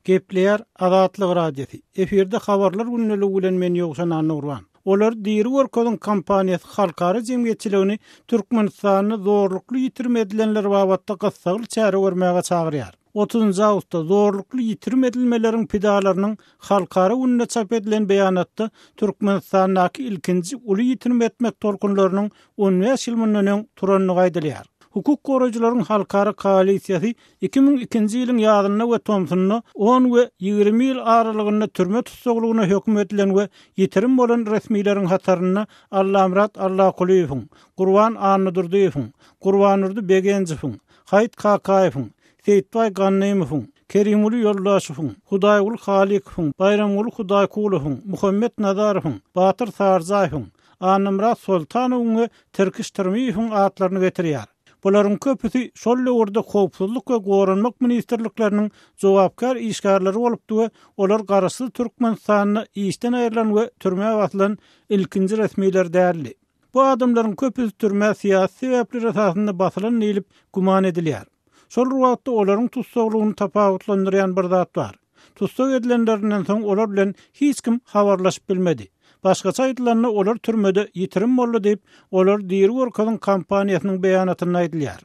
Gepleyer Azatlyk radiosi. Eferde habarlar günneligi bilen men Ýogşan Anurwan. Olar diýri workodun kampaniýasy halkara jemgyýetçiligini Türkmenistanyny zorlukly ýitirme edilenler babatda gysgaly çäre görmäge çagyrýar. 30 awgustda zorlukly ýitirme edilmelerin pidalarynyň halkara gününe çap edilen beýanatda Türkmenistanyň ilkinji uly ýitirme etmek tolkunlarynyň 15 ýyl mundan turanyny gaýdylýar. Hukuk goraýjylaryň halkara koalisiýasy 2002-nji ýylyň ýazyny we Tomsuny 10 we 20 ýyl aralygynda türme tutsaglygyna hökm edilen we ýetirim bolan resmiýleriň hataryna Allamrat Allaqulyň, Gurban Anydurdyň, Gurbanurdy Begenjiň, Hayt Kakaýeň, Seyitbay Gannaýmowyň, Kerimuli Ýoldaşowyň, Hudaýgul Halykowyň, Bayramul Hudaýkulyň, Muhammed Nazarowyň, Batyr Sarzaýeň, Anamrat Sultanowyň we Terkiş Termiýewiň atlaryny getirýär. Bolaryň köpüsi şol ýurda howpsuzlyk we goranmak ministrlikleriniň jogapkar işgärleri bolupdy we olar garasy Türkmenistanyny işden aýrylan we türmäge atylan ilkinji resmiýler därli. Bu adamlaryň köpüsi türme syýasy sebäpler esasynda basylan edilip guman edilýär. Şol wagtda olaryň tutsaglygyny tapawutlandyrýan bir zat bar. Tutsag edilenlerinden soň olar bilen hiç kim habarlaşyp bilmedi. Başgaça aýdylanyna olar türmede ýitirim boldy diýip, olar diýri workodyň kampaniýasynyň beýanatyny aýdylýar.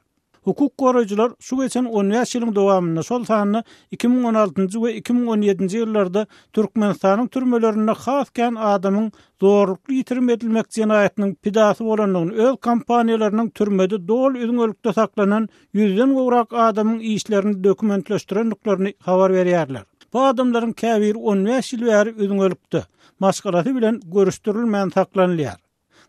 Hukuk goraýjylar şu geçen 15 ýylyň dowamynda şol sanyny 2016-njy we 2017-nji ýyllarda Türkmenistanyň türmelerinde hasken adamyň zorlukly ýitirim edilmek jenaýatynyň pidasy bolanyny öz kampaniýalarynyň türmede dol üzüňölükde saklanan 100den gowrak adamyň işlerini dokumentleşdirenliklerini habar berýärler. Bu adamlaryň käbir 15 ýyl bäri üzüňölükde maşgalaty bilen görüşdirilmän saklanýar.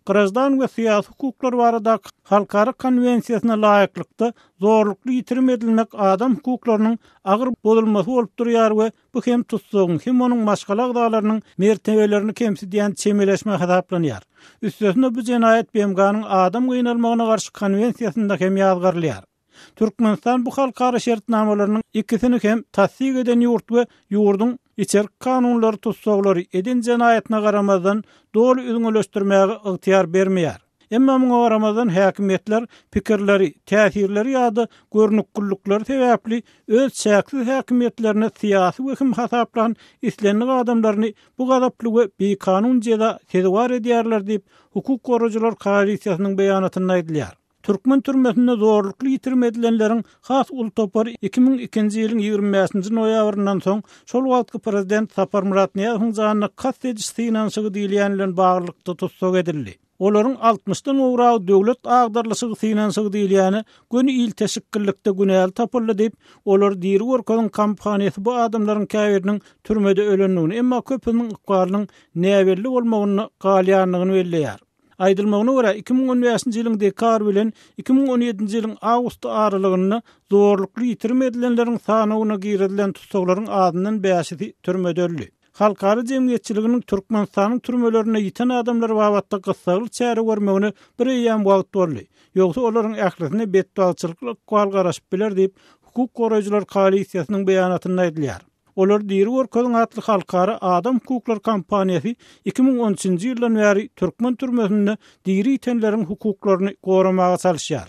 Grazdan we syýasy hukuklary barada halkara konwensiýasyna laýyklykda zorlukly ýitirim edilmek adam hukuklarynyň agyr bozulmasy bolup durýar we bu hem tutsagyň hem onuň maşgala agdalarynyň mertebelerini kemsidýän çemeleşme hasaplanýar. Üstesine bu jenaýat BMG-nyň adam gynalmagyna garşy konwensiýasynda hem ýazgarlýar. Türkmenistan bu halkara şertnamalarynyň ikisini hem tasdik eden ýurt we ýurdun içerik kanunlary tutsaglary eden jenaýatyna garamazdan dol üzüňleşdirmäge ygtyar bermeýär. Emma muňa garamazdan häkimetler pikirleri, täsirleri ýa-da görnükçülükleri sebäpli öz şäksiz häkimetlerine syýasy hökm hasaplan islenlik adamlaryny bu gadaply we bekanun jeda sezewar edýärler diýip hukuk goraýjylar koalisiýasynyň beýanatyny aýdylýar. Türkmen türmesinde zorlukly ýitirme edilenleriň has ultopar 2002-nji ýylyň 25-nji noýabryndan soň şol wagtky prezident Sapar Murat Niýazowyň janyna kastedýis finansygy diýilýän bilen baglykda tutsag edildi. Olaryň 60-dan owragy döwlet agdarlysygy finansygy diýilýäni göni il teşekkürlikde günäli tapyldy diýip, olar diýri workodyň kampaniýasy bu adamlaryň käbiriniň türmede ölenligini, emma köpüniň ykbalynyň näwelli bolmagyny galýanlygyny belleýär. Aýdylmagyna görä 2015-nji ýylyň dekabr bilen 2017-nji ýylyň awgust aralygynda zorlukly ýitirme edilenleriň sanawyna girdilen tutsaklaryň adyndan bäşidi türmede öldü. Halkara jemgyýetçiliginiň Türkmenistanyň türmelerine ýiten adamlar babatda gysgaly çäre görmegine bir ýam wagt boldy. Ýogsa olaryň ählisine betbalçylyk gal garaşyp biler diýip hukuk goraýjylar koalisiýasynyň beýanatyny aýdylýar. Olar diýri workodyň atly halkara adam hukuklar kampaniýasy 2013-nji ýyldan bäri Türkmen türmesinde diýri ýitenleriň hukuklaryny goramaga çalışýar.